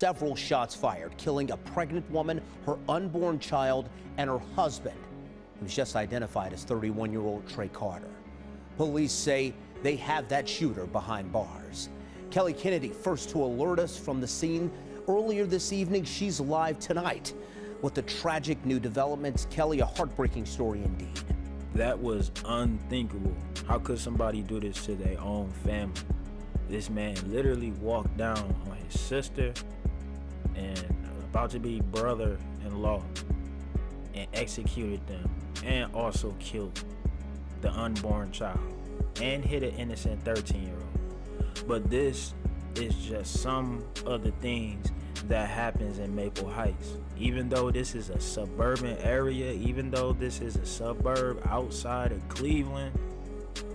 several shots fired, killing a pregnant woman, her unborn child, and her husband, who was just identified as 31-year-old Trey Carter. Police say they have that shooter behind bars. Kelly Kennedy, first to alert us from the scene earlier this evening. She's live tonight with the tragic new developments. Kelly, a heartbreaking story indeed. That was unthinkable. How could somebody do this to their own family? This man literally walked down on his sister and about to be brother-in-law and executed them, and also killed the unborn child and hit an innocent 13-year-old. But this is just some of the things that happens in Maple Heights. Even though this is a suburban area, even though this is a suburb outside of Cleveland,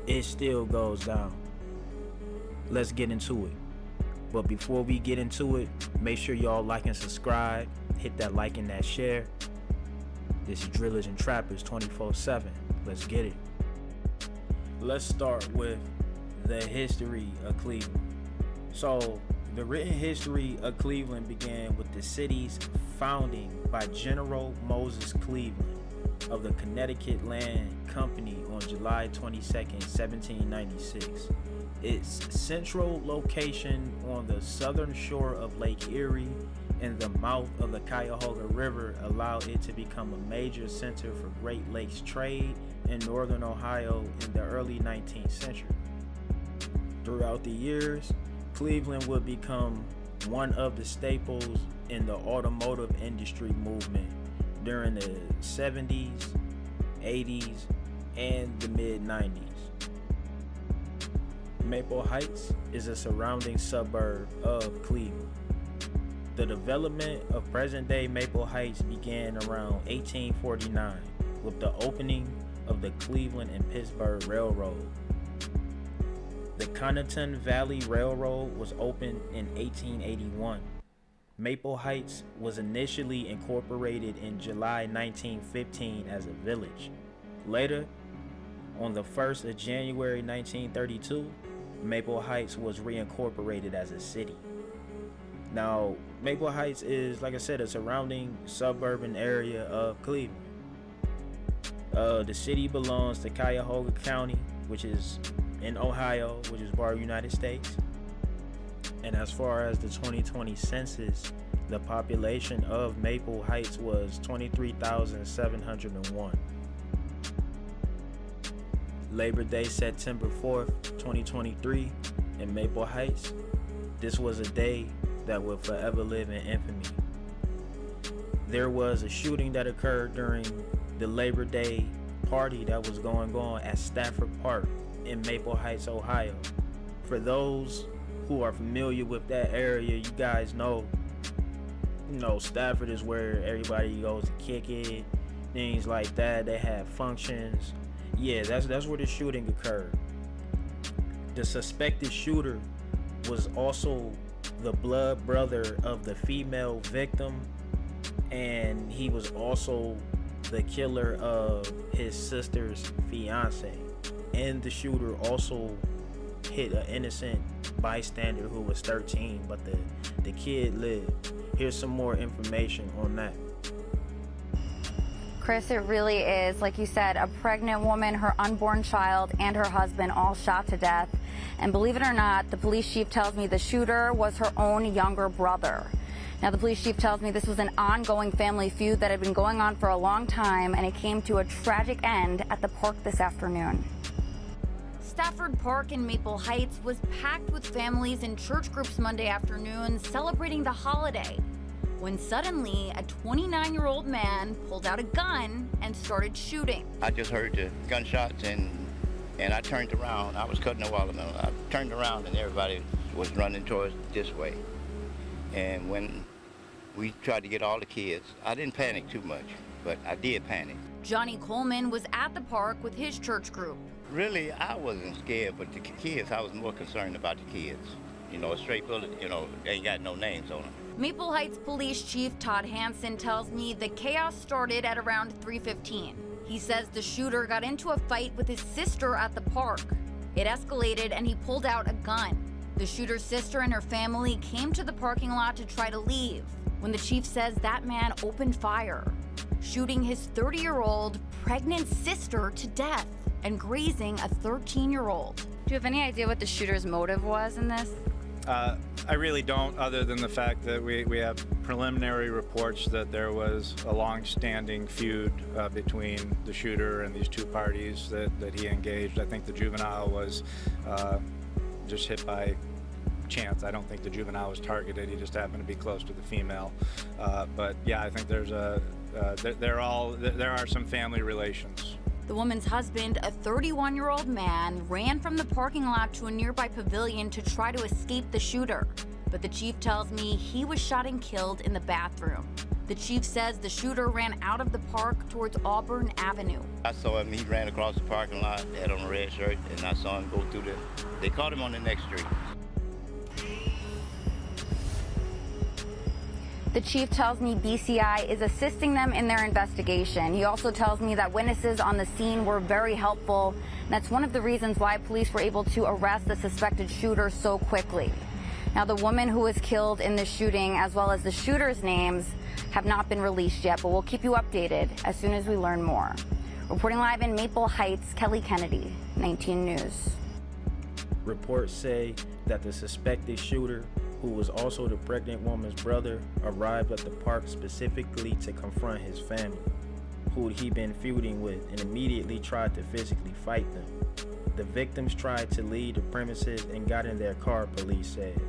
it still goes down. Let's get into it. But before we get into it, make sure y'all like and subscribe. Hit that like and that share. This is Drillers and Trappers 24/7. Let's get it. Let's start with the history of Cleveland. So, the written history of Cleveland began with the city's founding by General Moses Cleveland of the Connecticut Land Company on July 22nd, 1796. Its central location on the southern shore of Lake Erie and the mouth of the Cuyahoga River allowed it to become a major center for Great Lakes trade in northern Ohio in the early 19th century. Throughout the years, Cleveland would become one of the staples in the automotive industry movement during the 70s, 80s, and the mid-90s. Maple Heights is a surrounding suburb of Cleveland. The development of present-day Maple Heights began around 1849 with the opening of the Cleveland and Pittsburgh Railroad. The Conotton Valley Railroad was opened in 1881. Maple Heights was initially incorporated in July 1915 as a village. Later, on the 1st of January 1932, Maple Heights was reincorporated as a city. Now, Maple Heights is, like I said, a surrounding suburban area of Cleveland. The city belongs to Cuyahoga County, which is in Ohio, which is part of the United States. And as far as the 2020 census, the population of Maple Heights was 23,701. Labor Day, September 4th, 2023, in Maple Heights. This was a day that will forever live in infamy. There was a shooting that occurred during the Labor Day party that was going on at Stafford Park in Maple Heights, Ohio. For those who are familiar with that area, you guys know, Stafford is where everybody goes to kick it, things like that. They have functions. Yeah, that's where the shooting occurred. The suspected shooter was also the blood brother of the female victim, and he was also the killer of his sister's fiance. And the shooter also hit an innocent bystander who was 13, but the kid lived. Here's some more information on that. Chris, it really is, like you said, a pregnant woman, her unborn child, and her husband all shot to death. And believe it or not, the police chief tells me the shooter was her own younger brother. Now, the police chief tells me this was an ongoing family feud that had been going on for a long time, and it came to a tragic end at the park this afternoon. Stafford Park in Maple Heights was packed with families and church groups Monday afternoon celebrating the holiday, when suddenly a 29-year-old man pulled out a gun and started shooting. I just heard the gunshots and I turned around. I was cutting a watermelon. I turned around and everybody was running towards this way. And when we tried to get all the kids, I didn't panic too much, but I did panic. Johnny Coleman was at the park with his church group. Really, I wasn't scared, but the kids, I was more concerned about the kids. A straight bullet, they ain't got no names on them. Maple Heights Police Chief Todd Hansen tells me the chaos started at around 3:15. He says the shooter got into a fight with his sister at the park. It escalated and he pulled out a gun. The shooter's sister and her family came to the parking lot to try to leave when the chief says that man opened fire, shooting his 30-year-old pregnant sister to death and grazing a 13-year-old. Do you have any idea what the shooter's motive was in this? I really don't, other than the fact that we have preliminary reports that there was a long-standing feud between the shooter and these two parties that he engaged. I think the juvenile was just hit by chance. I don't think the juvenile was targeted. He just happened to be close to the female. But yeah, I think there are some family relations. The woman's husband, a 31-year-old man, ran from the parking lot to a nearby pavilion to try to escape the shooter. But the chief tells me he was shot and killed in the bathroom. The chief says the shooter ran out of the park towards Auburn Avenue. I saw him, he ran across the parking lot, had on a red shirt, and I saw him go through they caught him on the next street. The chief tells me BCI is assisting them in their investigation. He also tells me that witnesses on the scene were very helpful. And that's one of the reasons why police were able to arrest the suspected shooter so quickly. Now, the woman who was killed in the shooting, as well as the shooter's names, have not been released yet, but we'll keep you updated as soon as we learn more. Reporting live in Maple Heights, Kelly Kennedy, 19 News. Reports say that the suspected shooter, who was also the pregnant woman's brother, arrived at the park specifically to confront his family, who he'd been feuding with, and immediately tried to physically fight them. The victims tried to leave the premises and got in their car, police said.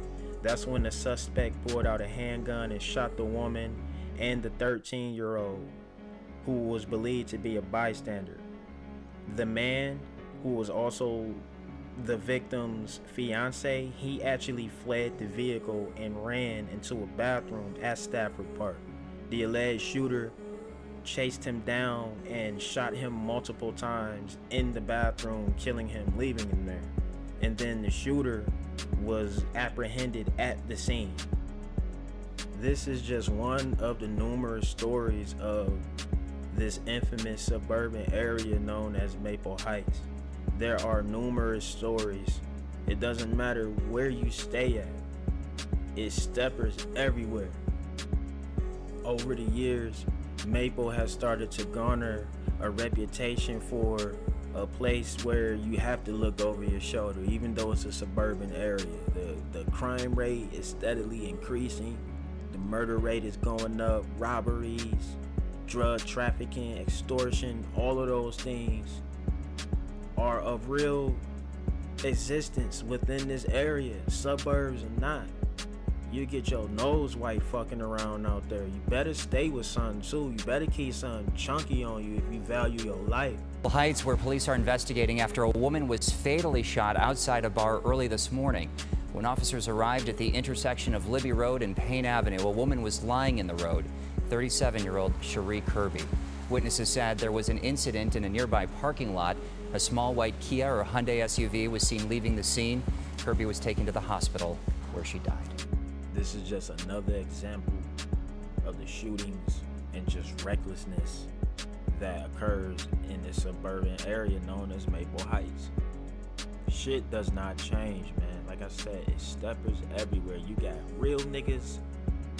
That's when the suspect pulled out a handgun and shot the woman and the 13-year-old, who was believed to be a bystander. The man, who was also the victim's fiance, he actually fled the vehicle and ran into a bathroom at Stafford Park. The alleged shooter chased him down and shot him multiple times in the bathroom, killing him, leaving him there. And then the shooter was apprehended at the scene. This is just one of the numerous stories of this infamous suburban area known as Maple Heights. There are numerous stories. It doesn't matter where you stay at. It's steppers everywhere. Over the years, Maple has started to garner a reputation for a place where you have to look over your shoulder, even though it's a suburban area. The crime rate is steadily increasing. The murder rate is going up. Robberies, drug trafficking, extortion, all of those things are of real existence within this area, suburbs or not. You get your nose white fucking around out there. You better stay with something too. You better keep something chunky on you if you value your life. Heights, where police are investigating after a woman was fatally shot outside a bar early this morning. When officers arrived at the intersection of Libby Road and Payne Avenue, a woman was lying in the road, 37-year-old Cherie Kirby. Witnesses said there was an incident in a nearby parking lot. A small white Kia or Hyundai SUV was seen leaving the scene. Kirby was taken to the hospital where she died. This is just another example of the shootings and just recklessness that occurs in this suburban area known as Maple Heights. Shit does not change, man. Like I said, it's steppers everywhere. You got real niggas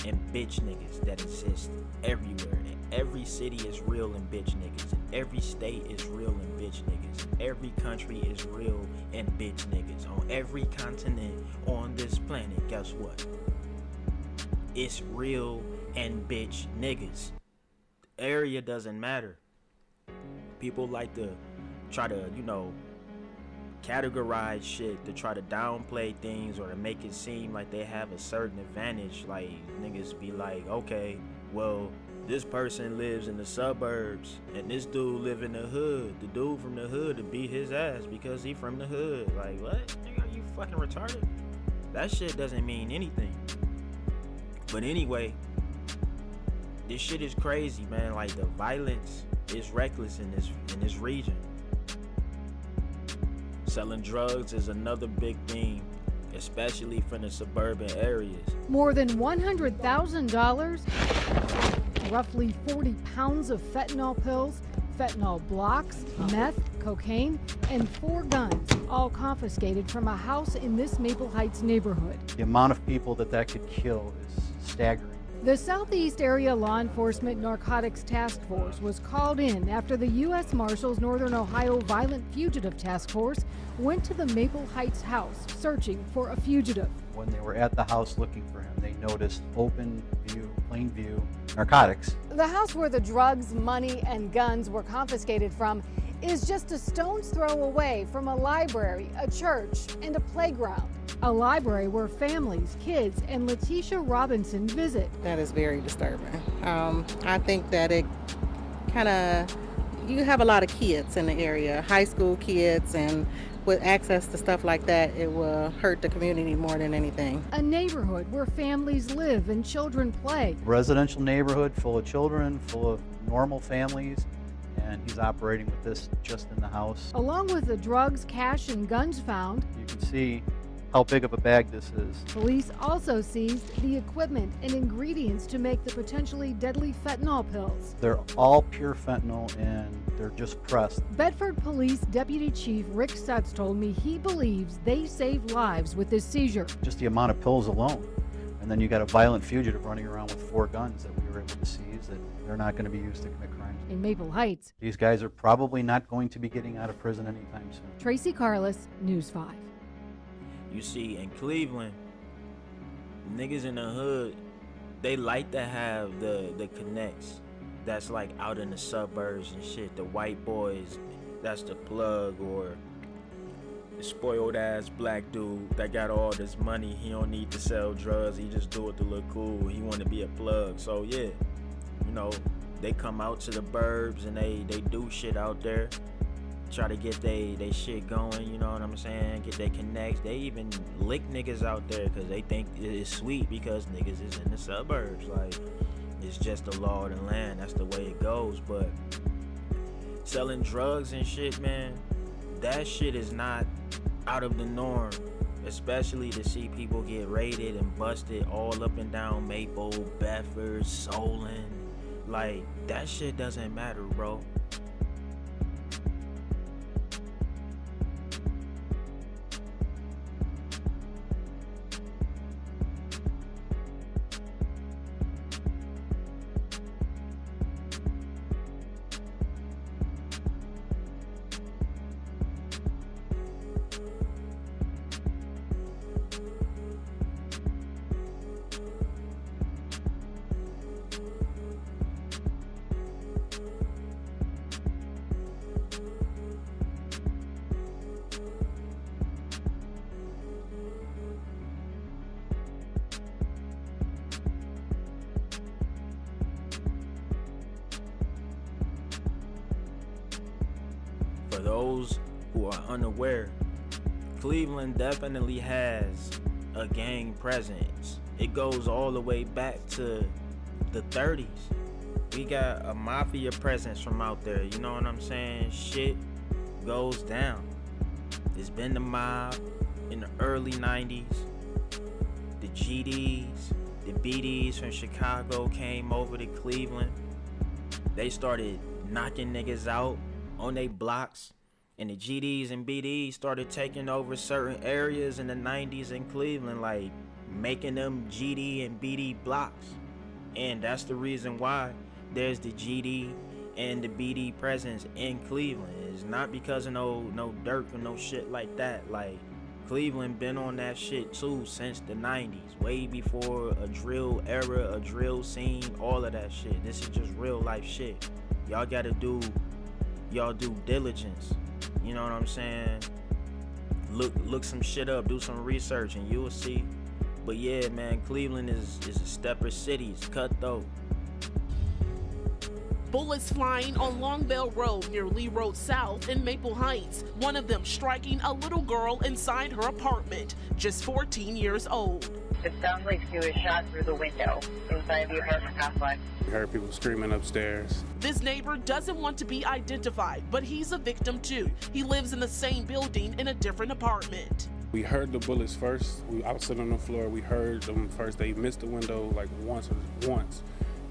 and bitch niggas that exist everywhere. In every city is real and bitch niggas. In every state is real and bitch niggas. In every country is real and bitch niggas. On every continent on this planet, guess what? It's real and bitch niggas. The area doesn't matter. People like to try to, categorize shit to try to downplay things or to make it seem like they have a certain advantage. Like, niggas be like, okay, well, this person lives in the suburbs and this dude live in the hood. The dude from the hood to beat his ass because he from the hood. Like, what? Nigga, are you fucking retarded? That shit doesn't mean anything. But anyway, this shit is crazy, man. Like, the violence is reckless in this region. Selling drugs is another big theme, especially from the suburban areas. More than $100,000, roughly 40 pounds of fentanyl pills, fentanyl blocks, meth, cocaine, and 4 guns, all confiscated from a house in this Maple Heights neighborhood. The amount of people that could kill is staggering. The Southeast Area Law Enforcement Narcotics Task Force was called in after the U.S. Marshals Northern Ohio Violent Fugitive Task Force went to the Maple Heights house searching for a fugitive. When they were at the house looking for him, they noticed open view, plain view, narcotics. The house where the drugs, money, and guns were confiscated from is just a stone's throw away from a library, a church, and a playground. A library where families, kids, and Letitia Robinson visit. That is very disturbing. I think that it kind of, you have a lot of kids in the area, high school kids, and with access to stuff like that, it will hurt the community more than anything. A neighborhood where families live and children play. Residential neighborhood full of children, full of normal families, and he's operating with this just in the house. Along with the drugs, cash, and guns found, You can see how big of a bag this is. police also seized the equipment and ingredients to make the potentially deadly fentanyl pills. They're all pure fentanyl and they're just pressed. Bedford Police Deputy Chief Rick Sept told me he believes they saved lives with this seizure. Just the amount of pills alone. And then you got a violent fugitive running around with 4 guns that we were able to seize that they're not going to be used to commit crimes. In Maple Heights, These guys are probably not going to be getting out of prison anytime soon. Tracy Carlos, News 5. You see, in Cleveland, niggas in the hood, they like to have the connects that's like out in the suburbs and shit. The white boys, that's the plug, or the spoiled ass black dude that got all this money. He don't need to sell drugs. He just do it to look cool. He want to be a plug. So yeah, you know, they come out to the burbs and they do shit out there. Try to get they shit going, you know what I'm saying? Get their connects. They even lick niggas out there because they think it's sweet because niggas is in the suburbs. Like, it's just the law of the land. That's the way it goes. But selling drugs and shit, man, that shit is not out of the norm. Especially to see people get raided and busted all up and down Maple, Bedford, Solon. Like, that shit doesn't matter, bro. For those who are unaware, Cleveland definitely has a gang presence. It goes all the way back to the 30s. We got a mafia presence from out there, you know what I'm saying? Shit goes down. There's been the mob in the early 90s. The GDs, the BDs from Chicago came over to Cleveland. They started knocking niggas out on they blocks, and the GDs and BDs started taking over certain areas in the 90s in Cleveland, like making them GD and BD blocks. And that's the reason why there's the GD and the BD presence in Cleveland. It's not because of no dirt or no shit like that. Like, Cleveland been on that shit too since the 90s, way before a drill era, a drill scene, all of that shit. This is just real life shit. Y'all gotta do y'all due diligence, you know what I'm saying? Look some shit up, do some research, and you'll see. But yeah, man, Cleveland is a stepper city. It's cutthroat. Bullets flying on Longvale Road near Lee Road South in Maple Heights. One of them striking a little girl inside her apartment, just 14 years old. It sounds like she was shot through the window inside the apartment complex. We heard people screaming upstairs. This neighbor doesn't want to be identified, but he's a victim too. He lives in the same building in a different apartment. We heard the bullets first. I was sitting on the floor. We heard them first. They missed the window like once.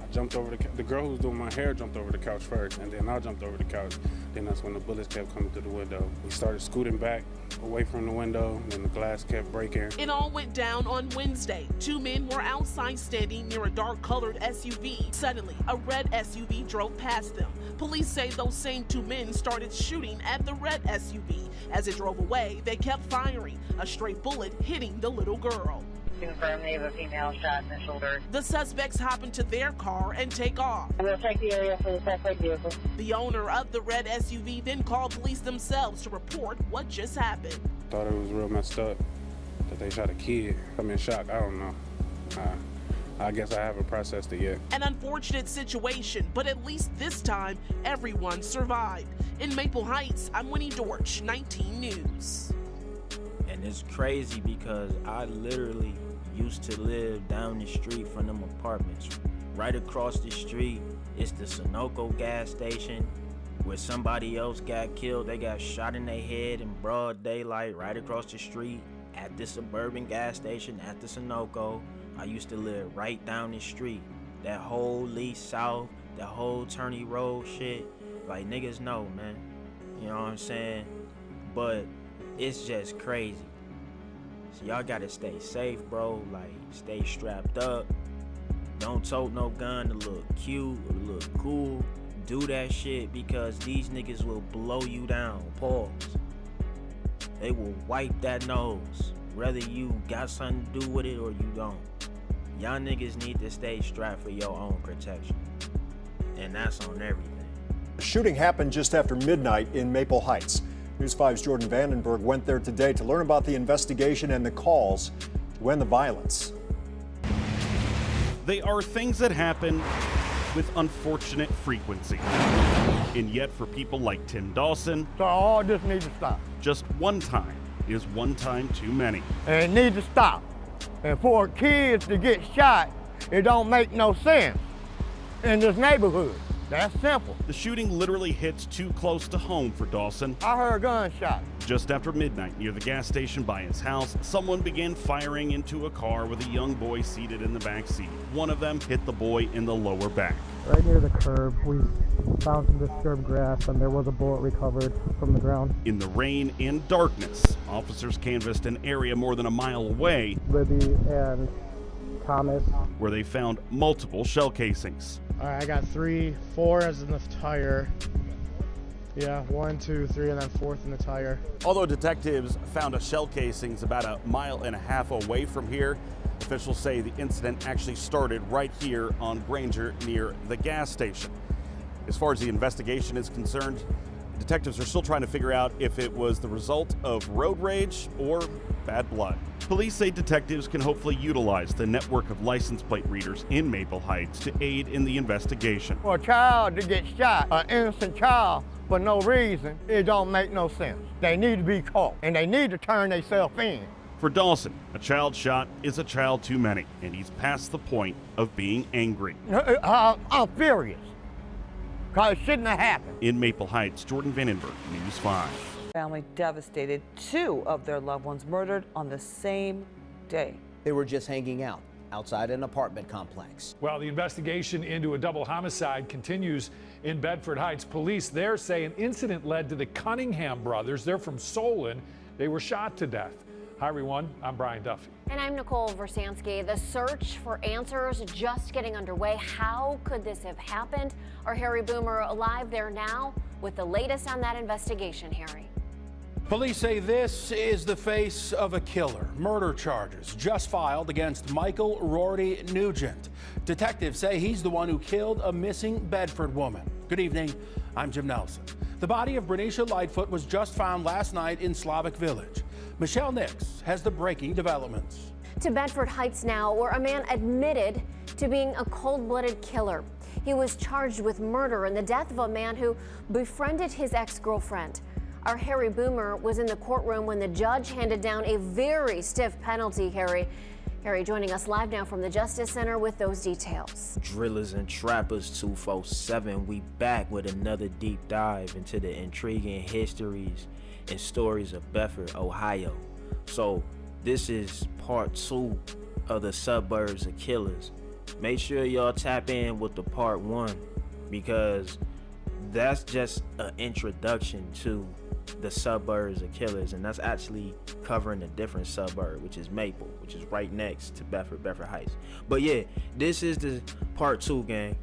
I jumped over the girl who was doing my hair jumped over the couch first, and then I jumped over the couch. Then that's when the bullets kept coming through the window. We started scooting back away from the window, and the glass kept breaking. It all went down on Wednesday. 2 men were outside standing near a dark-colored SUV. Suddenly, a red SUV drove past them. Police say those same 2 men started shooting at the red SUV. As it drove away, they kept firing, a stray bullet hitting the little girl. Confirm they have a female shot in the shoulder. The suspects hop into their car and take off. We'll check the area for the suspect vehicle. The owner of the red SUV then called police themselves to report what just happened. Thought it was real messed up that they shot a kid. I'm in shock. I don't know. I guess I haven't processed it yet. An unfortunate situation, but at least this time, everyone survived. In Maple Heights, I'm Winnie Dortch, 19 News. And it's crazy because I literally used to live down the street from them apartments. Right across the street is the Sunoco gas station where somebody else got killed. They got shot in their head in broad daylight right across the street at the Suburban gas station at the Sunoco. I used to live right down the street. That whole Lee South, that whole Turney Road shit. Like, niggas know, man. You know what I'm saying? But it's just crazy. So y'all gotta stay safe, bro. Like, stay strapped up. Don't tote no gun to look cute or look cool. Do that shit because these niggas will blow you down. Pause. They will wipe that nose, whether you got something to do with it or you don't. Y'all niggas need to stay strapped for your own protection. And that's on everything. The shooting happened just after midnight in Maple Heights. News 5's Jordan Vandenberg went there today to learn about the investigation and the calls to end the violence. They are things that happen with unfortunate frequency. And yet for people like Tim Dawson, so all this needs to stop. Just one time is one time too many. And it needs to stop. And for kids to get shot, it don't make no sense in this neighborhood. That's simple. The shooting literally hits too close to home for Dawson. I heard gunshots. Just after midnight near the gas station by his house, someone began firing into a car with a young boy seated in the back seat. One of them hit the boy in the lower back. Right near the curb, we found some disturbed grass and there was a bullet recovered from the ground. In the rain and darkness, officers canvassed an area more than a mile away, Libby and Thomas, where they found multiple shell casings. All right, I got 3, 4 as in the tire. Yeah, 1, 2, 3, and then 4th in the tire. Although detectives found a shell casings about a mile and a half away from here, officials say the incident actually started right here on Granger near the gas station. As far as the investigation is concerned, detectives are still trying to figure out if it was the result of road rage or bad blood. Police say detectives can hopefully utilize the network of license plate readers in Maple Heights to aid in the investigation. For a child to get shot, an innocent child, for no reason, it don't make no sense. They need to be caught, and they need to turn themselves in. For Dawson, a child shot is a child too many, and he's past the point of being angry. I'm furious, because it shouldn't have happened. In Maple Heights, Jordan Vandenberg, News 5. Family devastated, 2 of their loved ones murdered on the same day. They were just hanging out outside an apartment complex. Well, the investigation into a double homicide continues in Bedford Heights. Police there say an incident led to the Cunningham brothers. They're from Solon. They were shot to death. Hi, everyone. I'm Brian Duffy. And I'm Nicole Versansky. The search for answers just getting underway. How could this have happened? Our Harry Boomer live there now with the latest on that investigation, Harry. Police say this is the face of a killer. Murder charges just filed against Michael Rory Nugent. Detectives say he's the one who killed a missing Bedford woman. Good evening, I'm Jim Nelson. The body of Bernicia Lightfoot was just found last night in Slavic Village. Michelle Nix has the breaking developments. To Bedford Heights now, where a man admitted to being a cold-blooded killer. He was charged with murder and the death of a man who befriended his ex-girlfriend. Our Harry Boomer was in the courtroom when the judge handed down a very stiff penalty, Harry. Harry joining us live now from the Justice Center with those details. Drillers and Trappers 247, we back with another deep dive into the intriguing histories and stories of Bedford, Ohio. So this is part 2 of the Suburbs of Killers. make sure y'all tap in with the part 1, because that's just an introduction to the suburbs of killers, and that's actually covering a different suburb, which is Maple, which is right next to Bedford Heights. But yeah, this is the part 2, gang.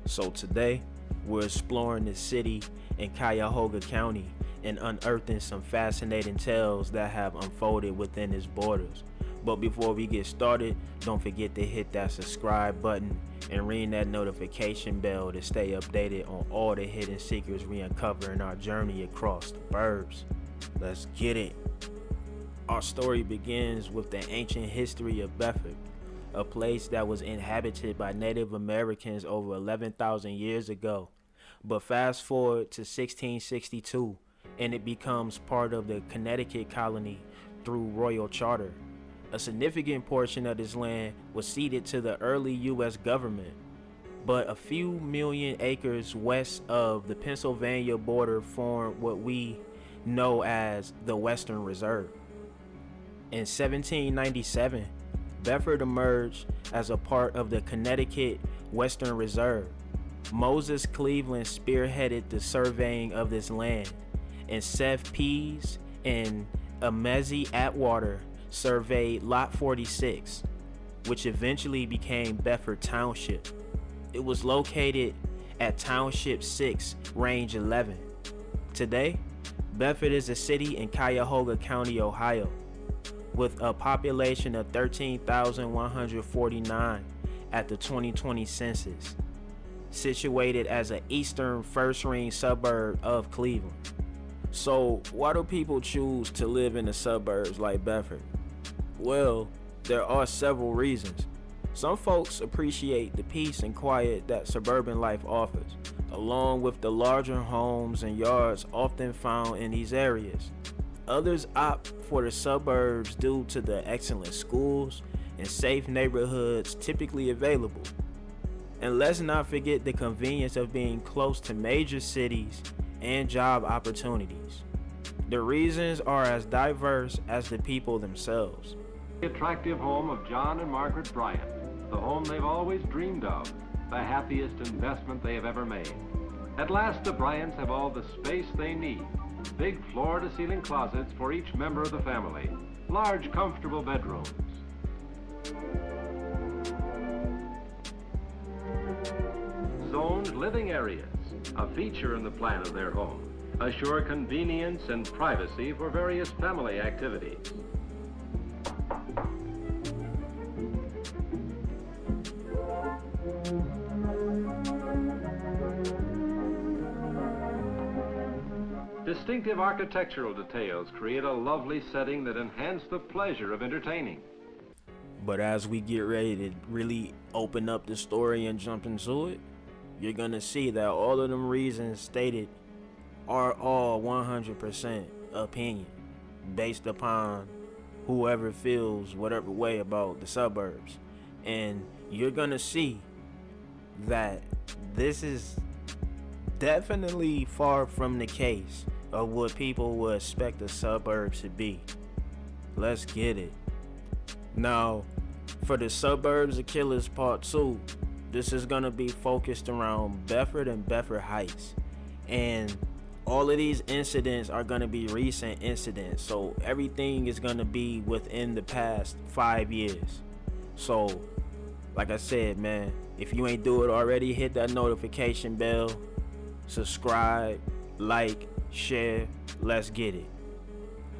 So today, we're exploring the city in Cuyahoga County and unearthing some fascinating tales that have unfolded within its borders. But before we get started, don't forget to hit that subscribe button and ring that notification bell to stay updated on all the hidden secrets we uncover in our journey across the burbs. Let's get it. Our story begins with the ancient history of Bedford, a place that was inhabited by Native Americans over 11,000 years ago. But fast forward to 1662, and it becomes part of the Connecticut colony through royal charter. A significant portion of this land was ceded to the early U.S. government, but a few million acres west of the Pennsylvania border formed what we know as the Western Reserve. In 1797, Bedford emerged as a part of the Connecticut Western Reserve. Moses Cleveland spearheaded the surveying of this land, and Sept, Pleas, and Amezi Atwater surveyed Lot 46, which eventually became Bedford Township. It was located at Township 6, Range 11. Today, Bedford is a city in Cuyahoga County, Ohio, with a population of 13,149 at the 2020 census, situated as an eastern first-ring suburb of Cleveland. So why do people choose to live in the suburbs like Bedford? Well, there are several reasons. Some folks appreciate the peace and quiet that suburban life offers, along with the larger homes and yards often found in these areas. Others opt for the suburbs due to the excellent schools and safe neighborhoods typically available. And let's not forget the convenience of being close to major cities and job opportunities. The reasons are as diverse as the people themselves. The attractive home of John and Margaret Bryant, the home they've always dreamed of, the happiest investment they have ever made. At last, the Bryants have all the space they need. Big floor-to-ceiling closets for each member of the family. Large, comfortable bedrooms. Zoned living areas, a feature in the plan of their home, assure convenience and privacy for various family activities. Distinctive architectural details create a lovely setting that enhance the pleasure of entertaining. But as we get ready to really open up the story and jump into it, you're gonna see that all of them reasons stated are all 100% opinion, based upon whoever feels whatever way about the suburbs. And you're gonna see that this is definitely far from the case of what people would expect the suburbs to be. Let's get it. Now, for the Suburbs of Killers Part 2, this is gonna be focused around Bedford and Bedford Heights. And all of these incidents are gonna be recent incidents, so everything is gonna be within the past 5 years. So, like I said, man, if you ain't do it already, hit that notification bell, subscribe, like, share, let's get it.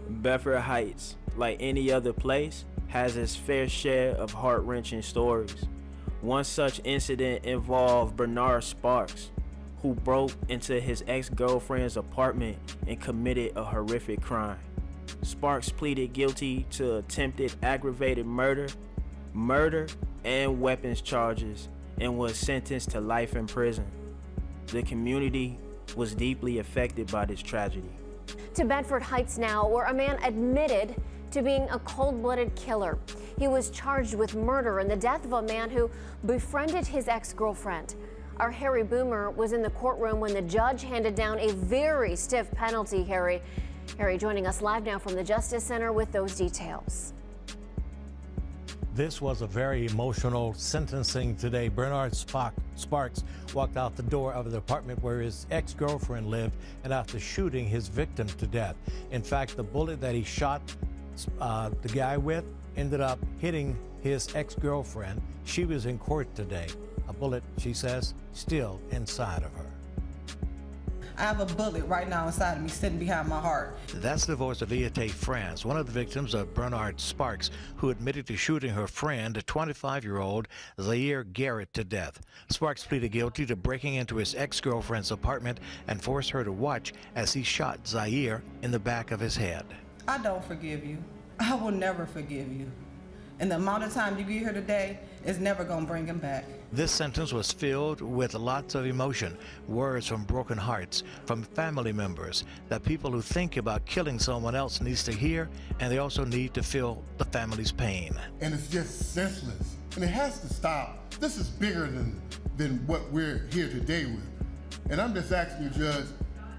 Bedford Heights, like any other place, has its fair share of heart-wrenching stories. One such incident involved Bernard Sparks, who broke into his ex-girlfriend's apartment and committed a horrific crime. Sparks pleaded guilty to attempted aggravated murder, and weapons charges, and was sentenced to life in prison. The community was deeply affected by this tragedy. To Bedford Heights now, where a man admitted to being a cold-blooded killer. He was charged with murder and the death of a man who befriended his ex-girlfriend. Our Harry Boomer was in the courtroom when the judge handed down a very stiff penalty, Harry. Harry joining us live now from the Justice Center with those details. This was a very emotional sentencing today. Bernard Sparks walked out the door of the apartment where his ex-girlfriend lived, and after shooting his victim to death. In fact, the bullet that he shot the guy with ended up hitting his ex-girlfriend. She was in court today. A bullet, she says, still inside of her. I have a bullet right now inside of me, sitting behind my heart. That's the voice of Iate France, one of the victims of Bernard Sparks, who admitted to shooting her friend, a 25-year-old Zaire Garrett, to death. Sparks pleaded guilty to breaking into his ex-girlfriend's apartment and forced her to watch as he shot Zaire in the back of his head. I don't forgive you. I will never forgive you. And the amount of time you get here today is never going to bring him back. This sentence was filled with lots of emotion, words from broken hearts, from family members, that people who think about killing someone else needs to hear, and they also need to feel the family's pain. And it's just senseless, and it has to stop. This is bigger than what we're here today with. And I'm just asking you, Judge,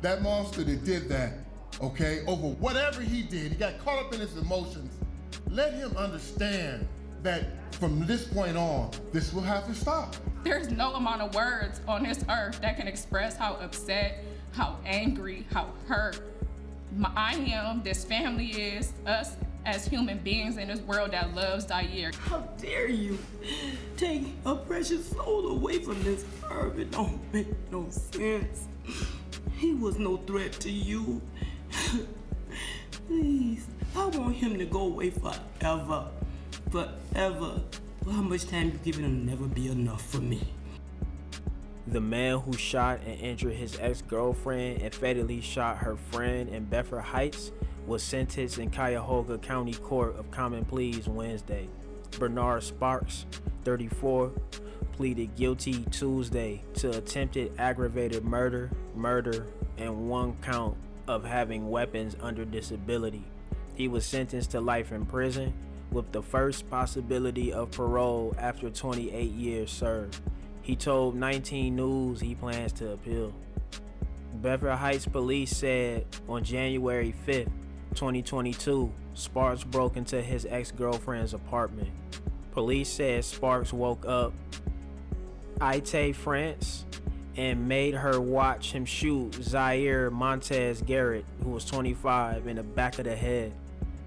that monster that did that, okay, over whatever he did, he got caught up in his emotions. Let him understand that from this point on, this will have to stop. There's no amount of words on this earth that can express how upset, how angry, how hurt I am, this family is, us as human beings in this world that loves Zaire. How dare you take a precious soul away from this earth? It don't make no sense. He was no threat to you. Please, I want him to go away forever. Forever. Well, how much time you giving him never be enough for me. The man who shot and injured his ex-girlfriend and fatally shot her friend in Bedford Heights was sentenced in Cuyahoga County Court of Common Pleas Wednesday. Bernard Sparks, 34, pleaded guilty Tuesday to attempted aggravated murder, and one count of having weapons under disability. He was sentenced to life in prison with the first possibility of parole after 28 years served. He told 19 News he plans to appeal. Bedford Heights police said on January 5th, 2022, Sparks broke into his ex-girlfriend's apartment. Police said Sparks woke up Iate France and made her watch him shoot Zaire Montez Garrett, who was 25, in the back of the head.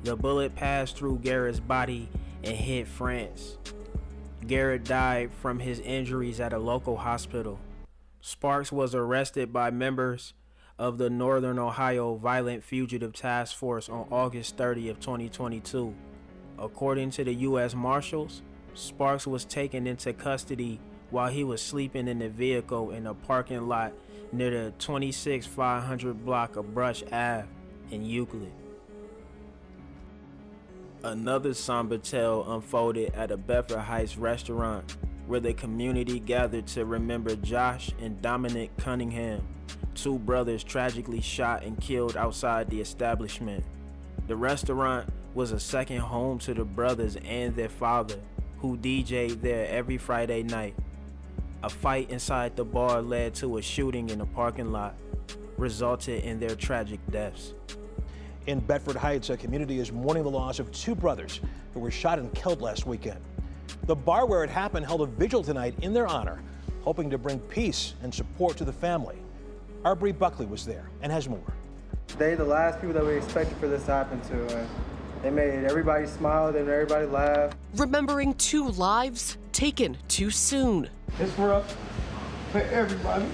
The bullet passed through Garrett's body and hit France. Garrett died from his injuries at a local hospital. Sparks was arrested by members of the Northern Ohio Violent Fugitive Task Force on August 30 of 2022. According to the U.S. Marshals, Sparks was taken into custody while he was sleeping in a vehicle in a parking lot near the 26500 block of Brush Ave in Euclid. Another somber tale unfolded at a Bedford Heights restaurant where the community gathered to remember Josh and Dominic Cunningham, two brothers tragically shot and killed outside the establishment. The restaurant was a second home to the brothers and their father, who DJ'd there every Friday night. A fight inside the bar led to a shooting in the parking lot, resulted in their tragic deaths. In Bedford Heights, a community is mourning the loss of two brothers who were shot and killed last weekend. The bar where it happened held a vigil tonight in their honor, hoping to bring peace and support to the family. Our Bree Buckley was there and has more. They the last people that we expected for this to happen to, and they made everybody smile, they made everybody laugh. Remembering two lives taken too soon. It's rough for everybody.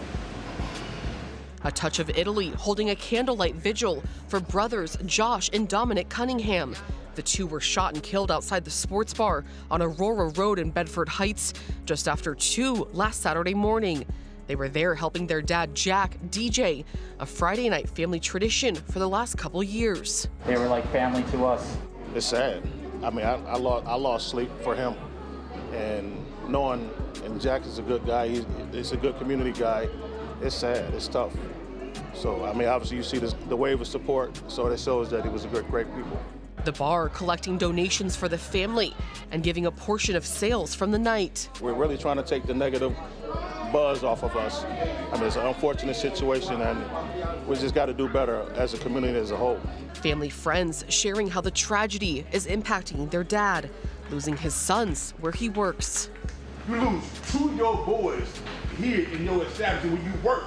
A touch of Italy holding a candlelight vigil for brothers Josh and Dominic Cunningham. The two were shot and killed outside the sports bar on Aurora Road in Bedford Heights just after 2 last Saturday morning. They were there helping their dad Jack DJ, a Friday night family tradition for the last couple years. They were like family to us. It's sad. I mean, I lost sleep for him, and knowing, and Jack is a good guy, he's a good community guy. It's sad, it's tough. So, I mean, obviously you see the wave of support, so that shows that he was a great people. The bar collecting donations for the family and giving a portion of sales from the night. We're really trying to take the negative buzz off of us. I mean, it's an unfortunate situation, and we just got to do better as a community as a whole. Family friends sharing how the tragedy is impacting their dad, losing his sons where he works. You lose 2 of your boys here in your establishment where you work.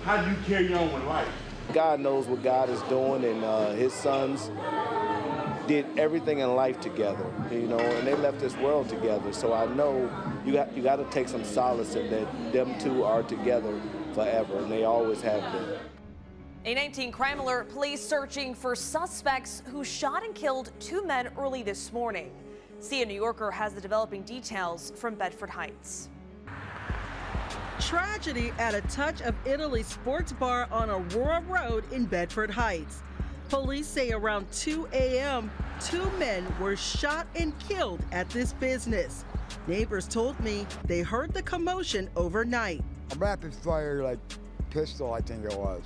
How do you carry on with life? God knows what God is doing, and his sons did everything in life together, and they left this world together. So I know you got to take some solace in that them two are together forever, and they always have been. A 19 crime alert, police searching for suspects who shot and killed 2 men early this morning. See, a New Yorker has the developing details from Bedford Heights. Tragedy at a Touch of Italy sports bar on Aurora Road in Bedford Heights. Police say around 2 a.m., 2 men were shot and killed at this business. Neighbors told me they heard the commotion overnight. A rapid fire, pistol, I think it was.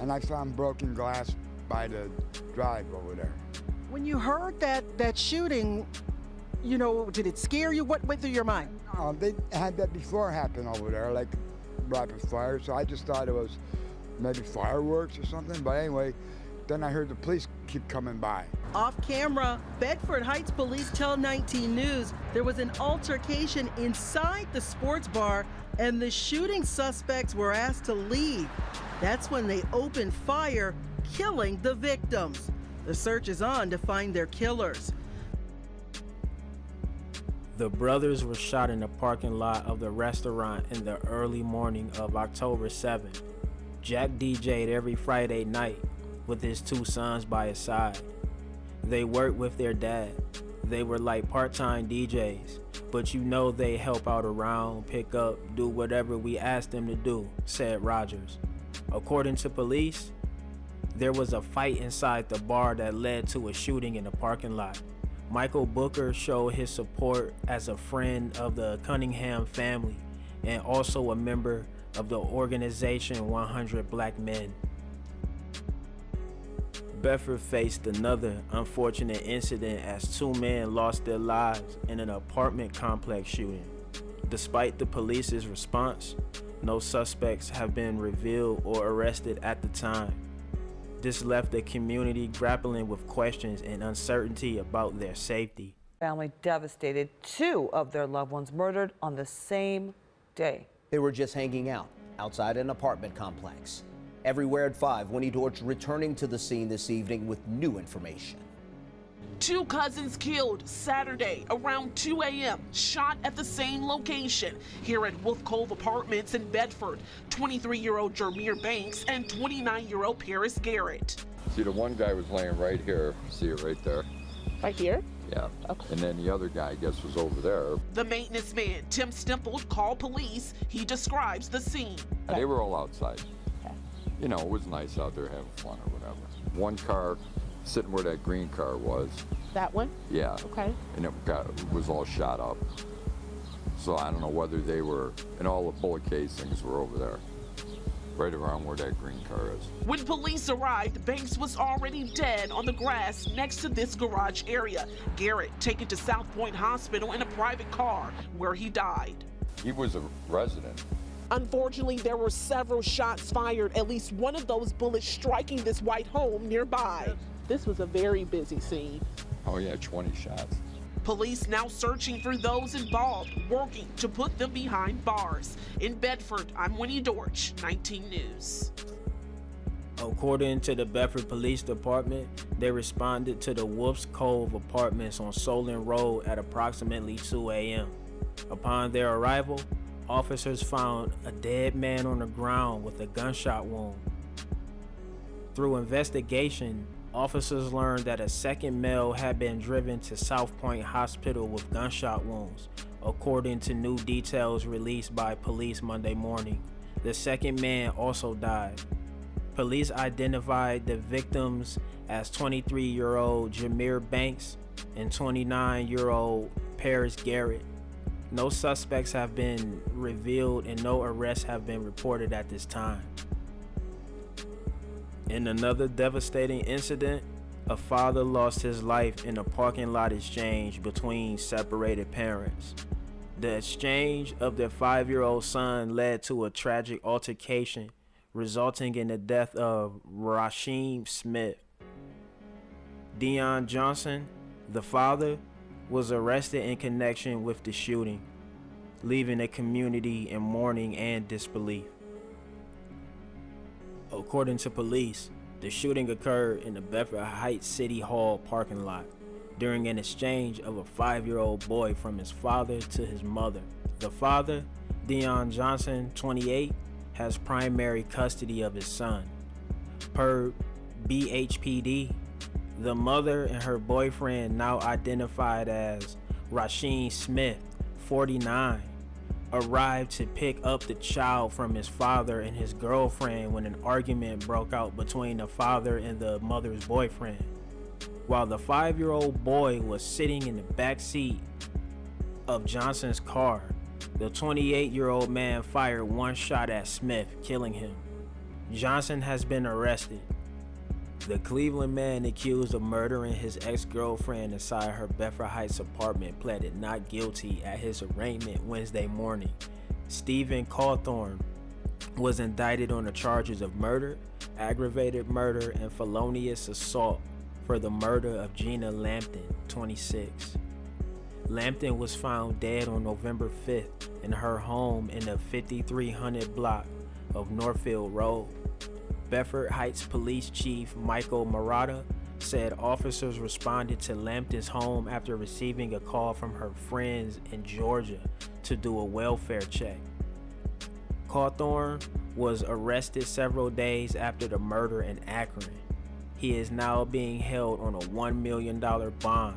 And I found broken glass by the drive over there. When you heard that shooting, did it scare you? What went through your mind? They had that before happen over there, rapid fire, so I just thought it was maybe fireworks or something. But anyway, then I heard the police keep coming by. Off camera, Bedford Heights police tell 19 News there was an altercation inside the sports bar and the shooting suspects were asked to leave. That's when they opened fire, killing the victims. The search is on to find their killers. The brothers were shot in the parking lot of the restaurant in the early morning of October 7th. Jack DJ'd every Friday night with his 2 sons by his side. They worked with their dad. They were like part-time DJs, but they help out around, pick up, do whatever we asked them to do, said Rogers. According to police, there was a fight inside the bar that led to a shooting in the parking lot. Michael Booker showed his support as a friend of the Cunningham family and also a member of the organization 100 Black Men. Bedford faced another unfortunate incident as 2 men lost their lives in an apartment complex shooting. Despite the police's response, no suspects have been revealed or arrested at the time. This left the community grappling with questions and uncertainty about their safety. Family devastated, 2 of their loved ones murdered on the same day. They were just hanging out outside an apartment complex. Everywhere at 5, Winnie Dortch returning to the scene this evening with new information. 2 cousins killed Saturday around 2 a.m., shot at the same location here at Wolf Cove Apartments in Bedford. 23-year-old Jermier Banks and 29-year-old Paris Garrett. See, the one guy was laying right here. See it right there? Right here? Yeah. Okay. And then the other guy, I guess, was over there. The maintenance man, Tim Stempled, called police. He describes the scene. They were all outside. It was nice out there having fun or whatever. One car sitting where that green car was. That one? Yeah. Okay. And it was all shot up. So I don't know whether they were, and all the bullet casings were over there, right around where that green car is. When police arrived, Banks was already dead on the grass next to this garage area. Garrett taken to South Point Hospital in a private car where he died. He was a resident. Unfortunately, there were several shots fired, at least one of those bullets striking this white home nearby. This was a very busy scene. Oh yeah, 20 shots. Police now searching for those involved, working to put them behind bars. In Bedford, I'm Winnie Dortch, 19 News. According to the Bedford Police Department, they responded to the Wolf's Cove Apartments on Solon Road at approximately 2 a.m. Upon their arrival, officers found a dead man on the ground with a gunshot wound. Through investigation, officers learned that a second male had been driven to South Point Hospital with gunshot wounds, according to new details released by police Monday morning. The second man also died. Police identified the victims as 23-year-old Jermier Banks and 29-year-old Paris Garrett. No suspects have been revealed and no arrests have been reported at this time. In another devastating incident, a father lost his life in a parking lot exchange between separated parents. The exchange of their 5-year-old son led to a tragic altercation, resulting in the death of Rasheem Smith. Deion Johnson, the father, was arrested in connection with the shooting, leaving the community in mourning and disbelief. According to police, the shooting occurred in the Bedford Heights City Hall parking lot during an exchange of a 5-year-old boy from his father to his mother. The father, Deion Johnson, 28, has primary custody of his son. Per BHPD, the mother and her boyfriend, now identified as Rasheem Smith, 49, arrived to pick up the child from his father and his girlfriend when an argument broke out between the father and the mother's boyfriend. While the 5-year-old boy was sitting in the back seat of Johnson's car, the 28-year-old man fired one shot at Smith, killing him. Johnson has been arrested. The Cleveland man accused of murdering his ex-girlfriend inside her Bedford Heights apartment pleaded not guilty at his arraignment Wednesday morning. Stephen Cawthorn was indicted on the charges of murder, aggravated murder, and felonious assault for the murder of Gina Lampton, 26. Lampton was found dead on November 5th in her home in the 5300 block of Northfield Road. Bedford Heights Police Chief Michael Murata said officers responded to Lampton's home after receiving a call from her friends in Georgia to do a welfare check. Cawthorn was arrested several days after the murder in Akron. He is now being held on a $1 million bond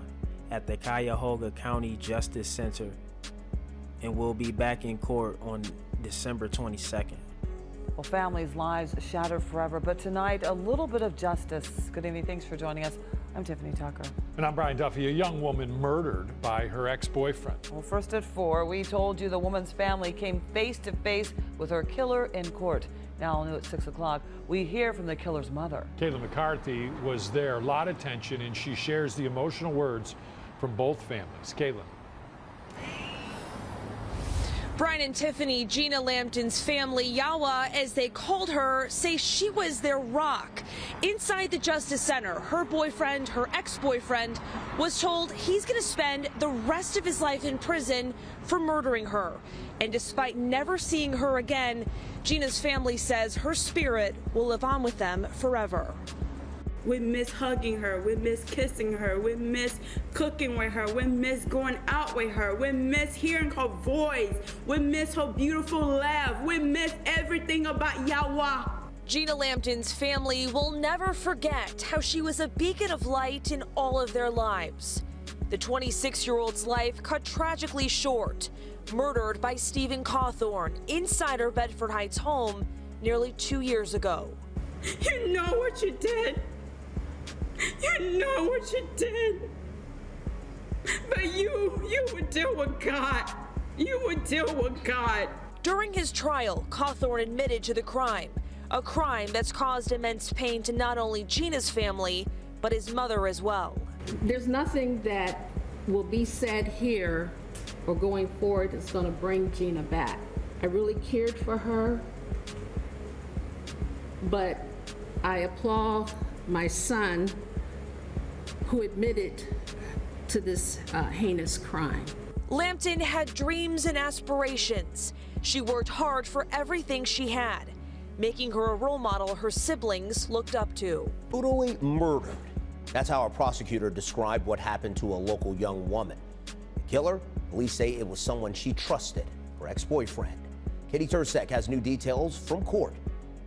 at the Cuyahoga County Justice Center and will be back in court on December 22nd. Well, families' lives shattered forever, but tonight, a little bit of justice. Good evening. Thanks for joining us. I'm Tiffany Tucker. And I'm Brian Duffy. A young woman murdered by her ex-boyfriend. Well, first at 4, we told you the woman's family came face to face with her killer in court. Now, all new at 6 o'clock, we hear from the killer's mother. Kayla McCarthy was there, a lot of tension, and she shares the emotional words from both families. Kayla. Brian and Tiffany, Gina Lampton's family, Yawa, as they called her, say she was their rock. Inside the Justice Center, her boyfriend, her ex-boyfriend, was told he's going to spend the rest of his life in prison for murdering her. And despite never seeing her again, Gina's family says her spirit will live on with them forever. We miss hugging her, we miss kissing her, we miss cooking with her, we miss going out with her, we miss hearing her voice, we miss her beautiful laugh, we miss everything about Yawa. Gina Lampton's family will never forget how she was a beacon of light in all of their lives. The 26-year-old's life cut tragically short, murdered by Stephen Cawthorn inside her Bedford Heights home nearly 2 years ago. You know what you did. You know what you did. But you would deal with God. You would deal with God. During his trial, Cawthorn admitted to the crime, a crime that's caused immense pain to not only Gina's family, but his mother as well. There's nothing that will be said here or going forward that's going to bring Gina back. I really cared for her, but I applaud my son who admitted to this heinous crime. Lampton had dreams and aspirations. She worked hard for everything she had, making her a role model her siblings looked up to. Brutally murdered. That's how a prosecutor described what happened to a local young woman. The killer, police say it was someone she trusted, her ex-boyfriend. Katie Tursek has new details from court.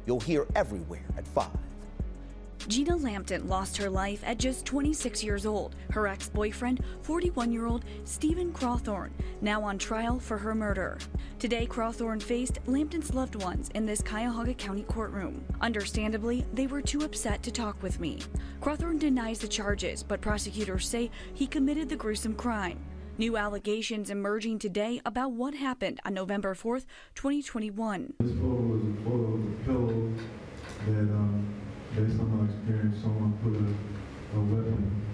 You'll hear everywhere at 5. Gina Lampton lost her life at just 26 years old. Her ex-boyfriend, 41-year-old Stephen Cawthorn, now on trial for her murder. Today, Cawthorn faced Lampton's loved ones in this Cuyahoga County courtroom. Understandably, they were too upset to talk with me. Cawthorn denies the charges, but prosecutors say he committed the gruesome crime. New allegations emerging today about what happened on November 4th, 2021. This photo was a photo of a pillow that, based on my experience, someone put a weapon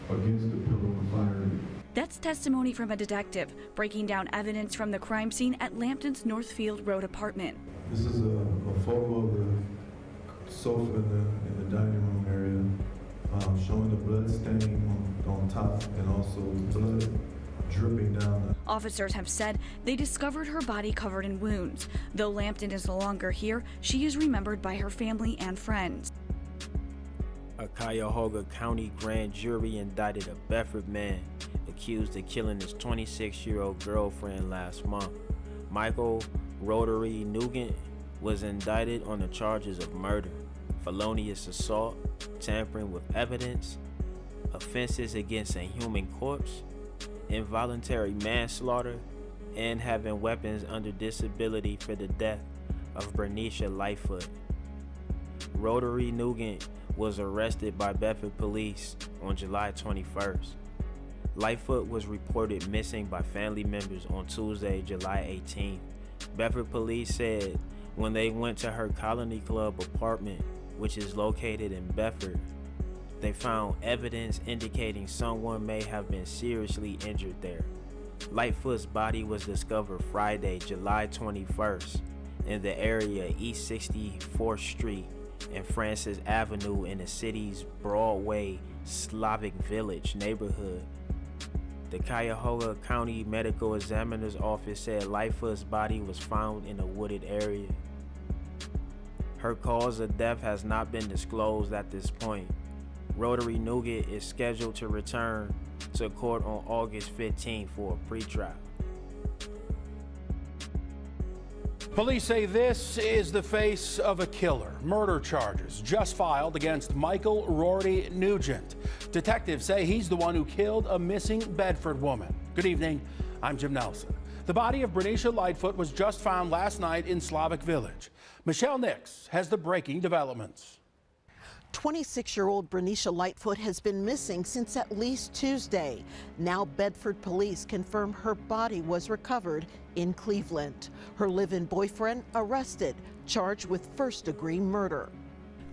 against the pillow and fired it. That's testimony from a detective breaking down evidence from the crime scene at Lambton's Northfield Road apartment. This is a photo of the sofa in the dining room area, showing the blood stain on top and also blood dripping down. Officers have said they discovered her body covered in wounds. Though Lambton is no longer here, she is remembered by her family and friends. A Cuyahoga County grand jury indicted a Bedford man accused of killing his 26-year-old girlfriend last month. Michael Rotary Nugent was indicted on the charges of murder, felonious assault, tampering with evidence, offenses against a human corpse, involuntary manslaughter, and having weapons under disability for the death of Bernicia Lightfoot. Rotary Nugent was arrested by Bedford police on July 21st. Lightfoot was reported missing by family members on Tuesday, July 18th. Bedford police said when they went to her Colony Club apartment, which is located in Bedford, they found evidence indicating someone may have been seriously injured there. Lightfoot's body was discovered Friday, July 21st in the area East 64th Street and Francis Avenue in the city's Broadway Slavic Village neighborhood. The Cuyahoga County Medical Examiner's Office said Lightfoot's body was found in a wooded area. Her cause of death has not been disclosed at this point. Rotary Nugent is scheduled to return to court on August 15th for a pretrial. Police say this is the face of a killer. Murder charges just filed against Michael Rorty Nugent. Detectives say he's the one who killed a missing Bedford woman. Good evening, I'm Jim Nelson. The body of Bernicia Lightfoot was just found last night in Slavic Village. Michelle Nix has the breaking developments. 26-year-old Bernicia Lightfoot has been missing since at least Tuesday. Now Bedford police confirm her body was recovered in Cleveland. Her live-in boyfriend arrested, charged with first-degree murder.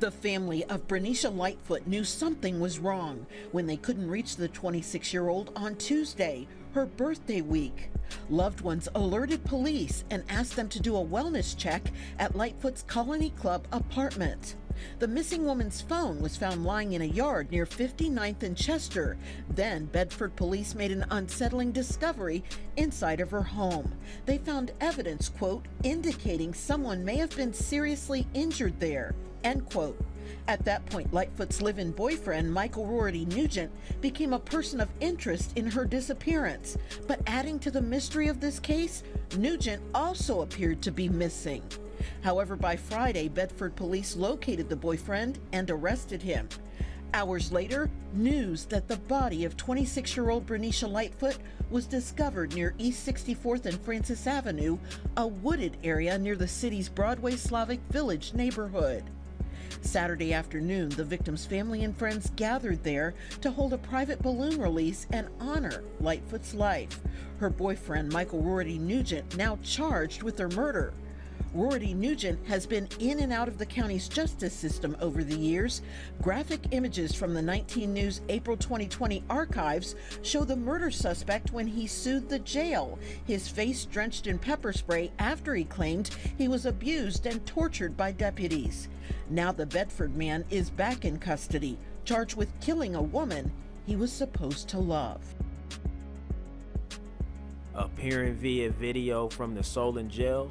The family of Bernicia Lightfoot knew something was wrong when they couldn't reach the 26-year-old on Tuesday, her birthday week. Loved ones alerted police and asked them to do a wellness check at Lightfoot's Colony Club apartment. The missing woman's phone was found lying in a yard near 59th and Chester. Then Bedford police made an unsettling discovery inside of her home. They found evidence, quote, indicating someone may have been seriously injured there, end quote. At that point, Lightfoot's live-in boyfriend, Michael Rorty Nugent, became a person of interest in her disappearance. But adding to the mystery of this case, Nugent also appeared to be missing. However, by Friday, Bedford police located the boyfriend and arrested him. Hours later, news that the body of 26-year-old Bernicia Lightfoot was discovered near East 64th and Francis Avenue, a wooded area near the city's Broadway Slavic Village neighborhood. Saturday afternoon, the victim's family and friends gathered there to hold a private balloon release and honor Lightfoot's life. Her boyfriend, Michael Rorty Nugent, now charged with her murder. Rorty Nugent has been in and out of the county's justice system over the years. Graphic images from the 19 News April 2020 archives show the murder suspect when he sued the jail, his face drenched in pepper spray after he claimed he was abused and tortured by deputies. Now the Bedford man is back in custody, charged with killing a woman he was supposed to love. Appearing via video from the Solon jail,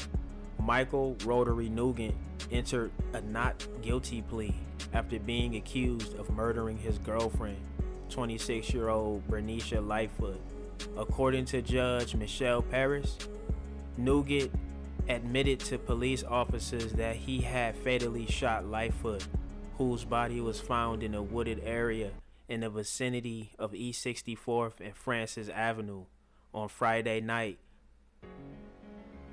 Michael Rotary Nugent entered a not guilty plea after being accused of murdering his girlfriend, 26-year-old Bernicia Lightfoot. According to Judge Michelle Paris, Nugent admitted to police officers that he had fatally shot Lightfoot, whose body was found in a wooded area in the vicinity of East 64th and Francis Avenue on Friday night,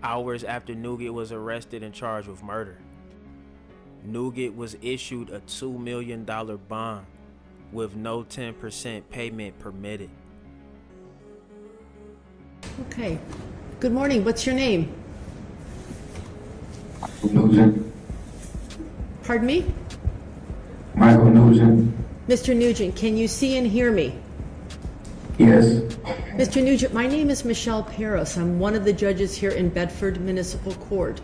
hours after Nugent was arrested and charged with murder. Nugent was issued a $2 million bond with no 10% payment permitted. Okay. Good morning. What's your name? Nugent. Pardon me? Michael Nugent. Mr. Nugent, can you see and hear me? Yeah. Yes. Mr. Nugent, my name is Michelle Paris. I'm one of the judges here in Bedford Municipal Court.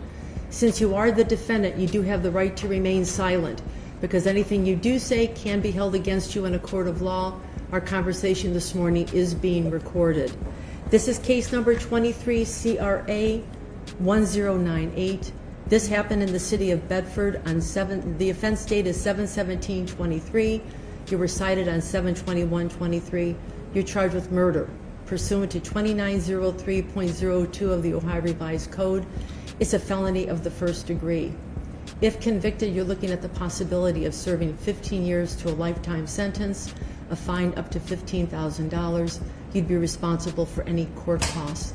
Since you are the defendant, you do have the right to remain silent, because anything you do say can be held against you in a court of law. Our conversation this morning is being recorded. This is case number 23 CRA 1098. This happened in the city of Bedford on the offense date is 7/17/23. You were cited on 7/21/23. You're charged with murder pursuant to 2903.02 of the Ohio Revised Code. It's a felony of the first degree. If convicted, you're looking at the possibility of serving 15 years to a lifetime sentence, a fine up to $15,000. You'd be responsible for any court costs.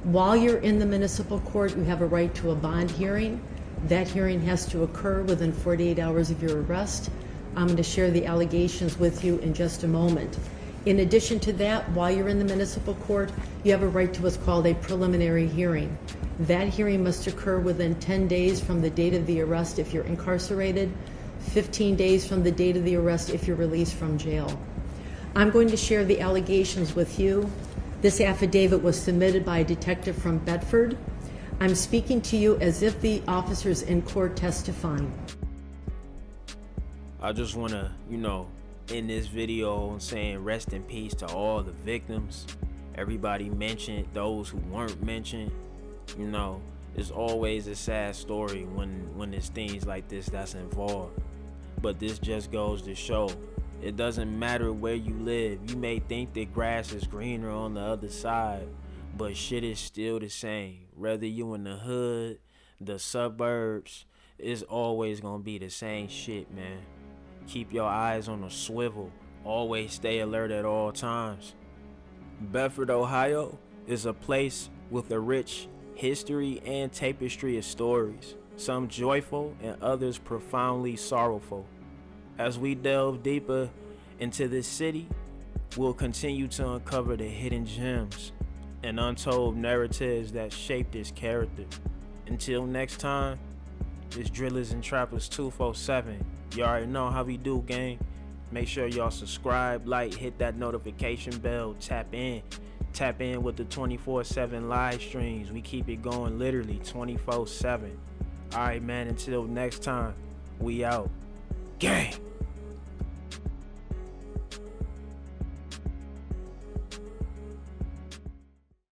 While you're in the municipal court, you have a right to a bond hearing. That hearing has to occur within 48 hours of your arrest. I'm going to share the allegations with you in just a moment. In addition to that, while you're in the municipal court, you have a right to what's called a preliminary hearing. That hearing must occur within 10 days from the date of the arrest if you're incarcerated, 15 days from the date of the arrest if you're released from jail. I'm going to share the allegations with you. This affidavit was submitted by a detective from Bedford. I'm speaking to you as if the officer's in court testifying. I just want to, in this video saying rest in peace to all the victims. Everybody mentioned, those who weren't mentioned. It's always a sad story when there's things like this that's involved. But this just goes to show, it doesn't matter where you live. You may think the grass is greener on the other side, but shit is still the same. Whether you in the hood, the suburbs, it's always gonna be the same shit, man. Keep your eyes on the swivel. Always stay alert at all times. Bedford, Ohio is a place with a rich history and tapestry of stories, some joyful and others profoundly sorrowful. As we delve deeper into this city, we'll continue to uncover the hidden gems and untold narratives that shaped its character. Until next time, it's Drillers and Trappers 247. You already know how we do, gang. Make sure y'all subscribe, like, hit that notification bell, tap in with the 24/7 live streams. We keep it going literally 24/7. All right, man, until next time, we out. Gang.